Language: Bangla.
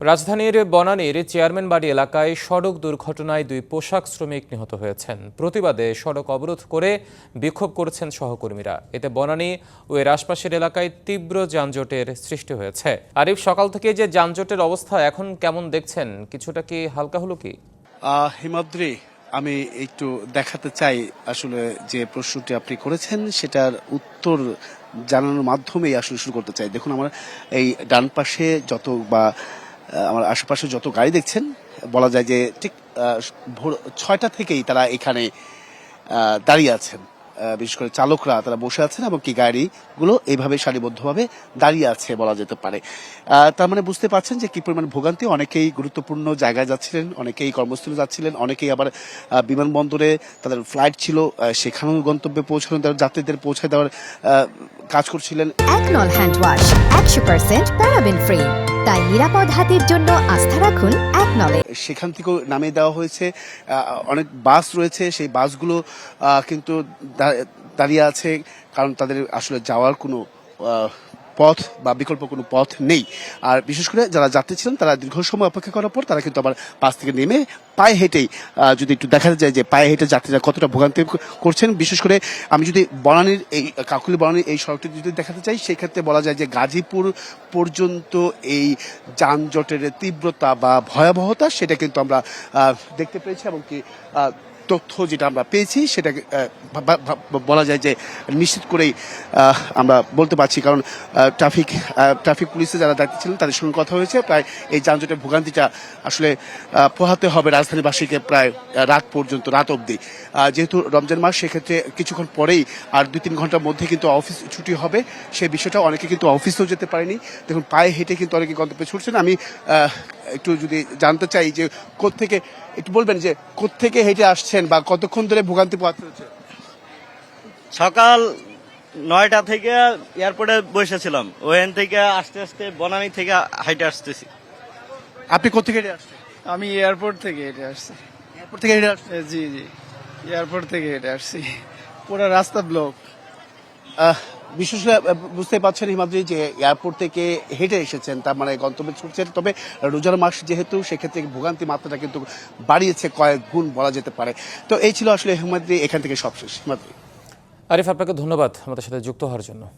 রাজধানীর বনানীর চেয়ারম্যান বাড়ি এলাকায় সড়ক দুর্ঘটনায় দুই পোশাক শ্রমিক নিহত হয়েছেন। প্রতিবাদে সড়ক অবরোধ করে বিক্ষোভ করেছেন সহকর্মীরা। এতে বনানী ও এর আশপাশের এলাকায় তীব্র যানজটের সৃষ্টি হয়েছে। আরিফ, সকাল থেকে যে যানজটের অবস্থা এখন কেমন দেখছেন? কিছুটা কি হালকা হলো কি? হিমাদ্রি, আমি একটু দেখাতে চাই আসলে যে প্রশ্নটি আপনি করেছেন সেটার উত্তর জানানোর মাধ্যমেই আসলে শুরু করতে চাই। দেখুন, আমার এই ডান পাশে যত বা আমার আশেপাশে যত গাড়ি দেখছেন, বলা যায় যে ঠিক ভোর 6টা থেকেই তারা এখানে দাঁড়িয়ে আছেন। বিশেষ করে চালকরা তারা বসে আছেন এবং কি গাড়িগুলো এইভাবে সারিবদ্ধভাবে দাঁড়িয়ে আছে বলা যেতে পারে। তার মানে বুঝতে পারছেন যে কি পরিমাণ ভোগান্তি। অনেকেই গুরুত্বপূর্ণ জায়গায় যাচ্ছিলেন, অনেকেই কর্মস্থলে যাচ্ছিলেন, অনেকেই আবার বিমানবন্দরে তাদের ফ্লাইট ছিল, সেখানেও গন্তব্যে পৌঁছানো যাত্রীদের পৌঁছে দেওয়ার কাজ করছিলেন। একনল হ্যান্ড ওয়াশ 100% প্যারাবেন ফ্রি, তাই নিরাপদ হাতের জন্য আস্থা রাখুন একনলে। সেখান থেকেও নামিয়ে দেওয়া হয়েছে। অনেক বাস রয়েছে, সেই বাসগুলো কিন্তু দাঁড়িয়ে আছে, কারণ তাদের আসলে যাওয়ার কোনো পথ বা বিকল্প কোনো পথ নেই। আর বিশেষ করে যারা যাত্রী ছিলেন তারা দীর্ঘ সময় অপেক্ষা করার পর তারা কিন্তু আবার বাস থেকে নেমে পায়ে হেঁটেই, যদি একটু দেখা যায় যে পায়ে হেঁটে যাত্রীরা কতটা ভোগান্তি করছেন। বিশেষ করে আমি যদি বনানীর এই কাকুলি বনানীর এই সড়কটি যদি দেখাতে চাই, সেক্ষেত্রে বলা যায় যে গাজীপুর পর্যন্ত এই যানজটের তীব্রতা বা ভয়াবহতা সেটা কিন্তু আমরা দেখতে পেয়েছি, এবং কি তথ্য যেটা আমরা পেয়েছি সেটা বলা যায় যে নিশ্চিত করেই আমরা বলতে পারছি। কারণ ট্রাফিক পুলিশে যারা দায়িত্ব ছিলেন তাদের সঙ্গে কথা হয়েছে। প্রায় এই যানজটের ভোগান্তিটা আসলে পোহাতে হবে রাজধানীবাসীকে প্রায় রাত পর্যন্ত, রাত অবধি। যেহেতু রমজান মাস, সেক্ষেত্রে কিছুক্ষণ পরেই আর 2-3 ঘন্টার মধ্যে কিন্তু অফিস ছুটি হবে। সেই বিষয়টা অনেকে কিন্তু অফিসেও যেতে পারেনি। দেখুন, পায়ে হেঁটে কিন্তু অনেকে গন্তব্যে ছুটছেন। আমি একটু যদি জানতে চাই যে কোত্থেকে, একটু বলবেন যে কোত্থেকে হেঁটে আসছেন বা কতক্ষণ ধরে ভোগান্তি পোহাতে হচ্ছে? সকাল 9টা থেকে এয়ারপোর্টে বসেছিলাম, ওখান থেকে আস্তে আস্তে বনানী থেকে হাইটে আসতেছি। আপনি কোত্থেকে হেঁটে আসছেন? আমি এয়ারপোর্ট থেকে হেঁটে আসছি। এয়ারপোর্ট থেকে হেঁটে আসছেন? জি জি, এয়ারপোর্ট থেকে হেঁটে আসছি। পুরো রাস্তা ব্লক। বিশেষ করে বুঝতে পারছেন হিমাদ্রি যে এয়ারপোর্ট থেকে হেঁটে এসেছেন, তার মানে গন্তব্যে ছুটছেন। তবে রোজার মাস যেহেতু, সেক্ষেত্রে ভোগান্তি মাত্রাটা কিন্তু বাড়িয়েছে কয়েক গুণ বলা যেতে পারে। তো এই ছিল আসলে হিমাদ্রি, এখান থেকে সবশেষ। হিমাদ্রি। আরিফ, আপনাকে ধন্যবাদ আমাদের সাথে যুক্ত হওয়ার জন্য।